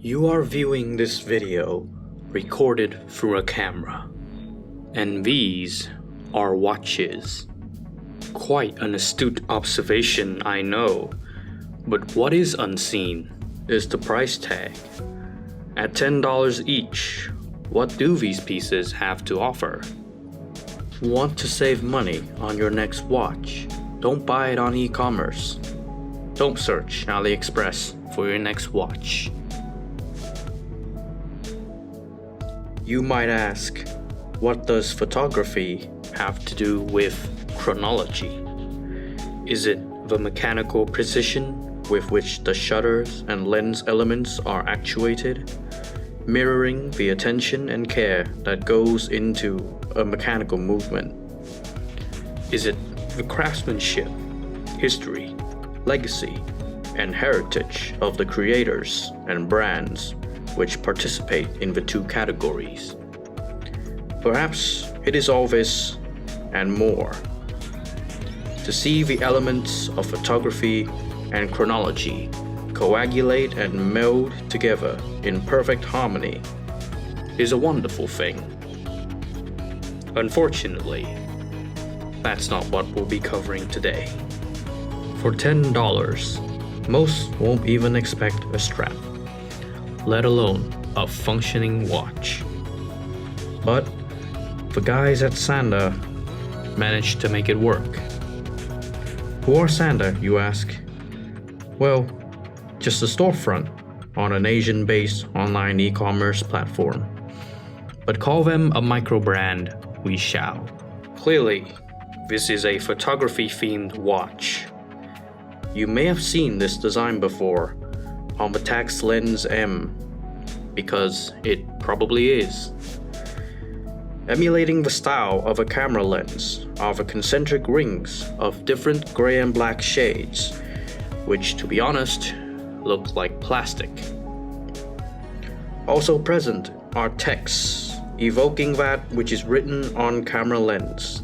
You are viewing this video recorded through a camera, and these are watches. Quite an astute observation, I know, but what is unseen is the price tag. At $10 each, what do these pieces have to offer? Want to save money on your next watch? Don't buy it on e-commerce. Don't search Aliexpress for your next watch. You might ask, what does photography have to do with chronology? Is it the mechanical precision with which the shutters and lens elements are actuated, mirroring the attention and care that goes into a mechanical movement? Is it the craftsmanship, history, legacy, and heritage of the creators and brands which participate in the two categories? Perhaps it is all this and more. To see the elements of photography and chronology coagulate and meld together in perfect harmony is a wonderful thing. Unfortunately, that's not what we'll be covering today. For $10, most won't even expect a strap, let alone a functioning watch. But the guys at Sanda managed to make it work. Who are Sanda, you ask? Well, just a storefront on an Asian-based online e-commerce platform. But call them a micro-brand, we shall. Clearly, this is a photography-themed watch. You may have seen this design before on the Tax Lens M, because it probably is. Emulating the style of a camera lens are the concentric rings of different gray and black shades, which, to be honest, look like plastic. Also present are texts evoking that which is written on camera lens,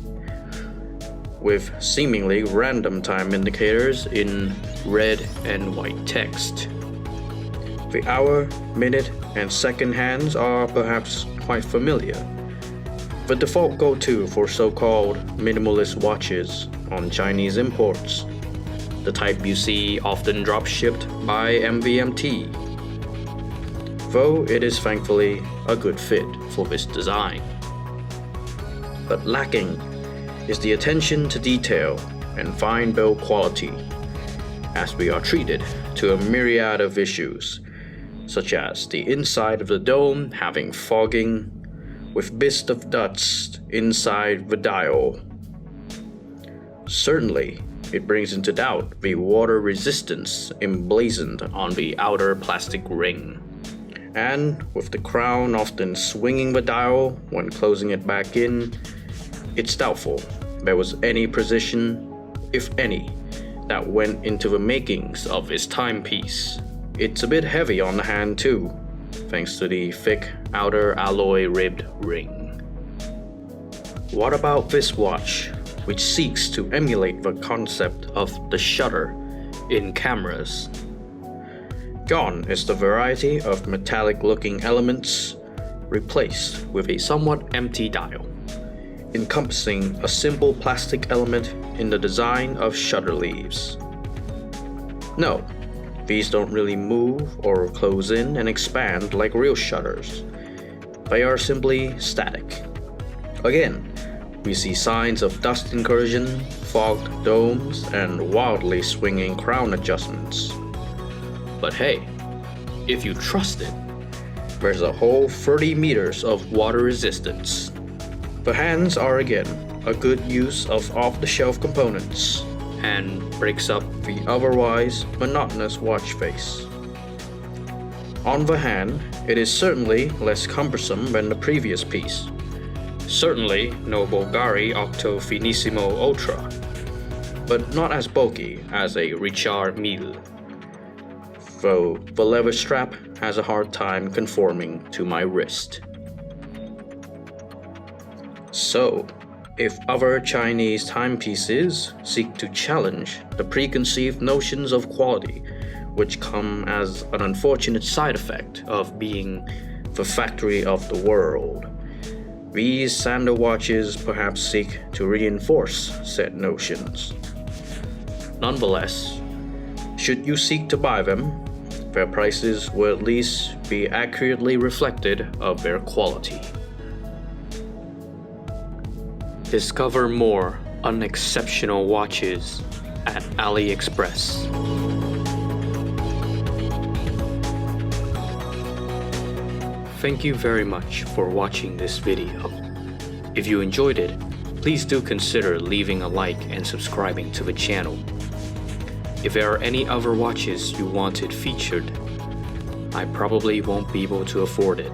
with seemingly random time indicators in red and white text. The hour, minute, and second hands are perhaps quite familiar. The default go-to for so-called minimalist watches on Chinese imports, the type you see often drop-shipped by MVMT, though it is thankfully a good fit for this design. But lacking is the attention to detail and fine build quality, as we are treated to a myriad of issues, such as the inside of the dome having fogging, with mist of dust inside the dial. Certainly, it brings into doubt the water resistance emblazoned on the outer plastic ring. And with the crown often swinging the dial when closing it back in, it's doubtful there was any precision, if any, that went into the makings of this timepiece. It's a bit heavy on the hand too, thanks to the thick outer alloy ribbed ring. What about this watch, which seeks to emulate the concept of the shutter in cameras? Gone is the variety of metallic-looking elements, replaced with a somewhat empty dial, encompassing a simple plastic element in the design of shutter leaves. No, these don't really move or close in and expand like real shutters. They are simply static. Again, we see signs of dust incursion, fogged domes, and wildly swinging crown adjustments. But hey, if you trust it, there's a whole 30 meters of water resistance. The hands are again a good use of off-the-shelf components, and breaks up the otherwise monotonous watch face. On the hand, it is certainly less cumbersome than the previous piece. Certainly no Bulgari Octo Finissimo Ultra, but not as bulky as a Richard Mille, though the leather strap has a hard time conforming to my wrist. So, if other Chinese timepieces seek to challenge the preconceived notions of quality which come as an unfortunate side effect of being the factory of the world. These sandal watches perhaps seek to reinforce said notions. Nonetheless, should you seek to buy them, their prices will at least be accurately reflected of their quality. Discover more unexceptional watches at Aliexpress. Thank you very much for watching this video. If you enjoyed it, please do consider leaving a like and subscribing to the channel. If there are any other watches you wanted featured, I probably won't be able to afford it.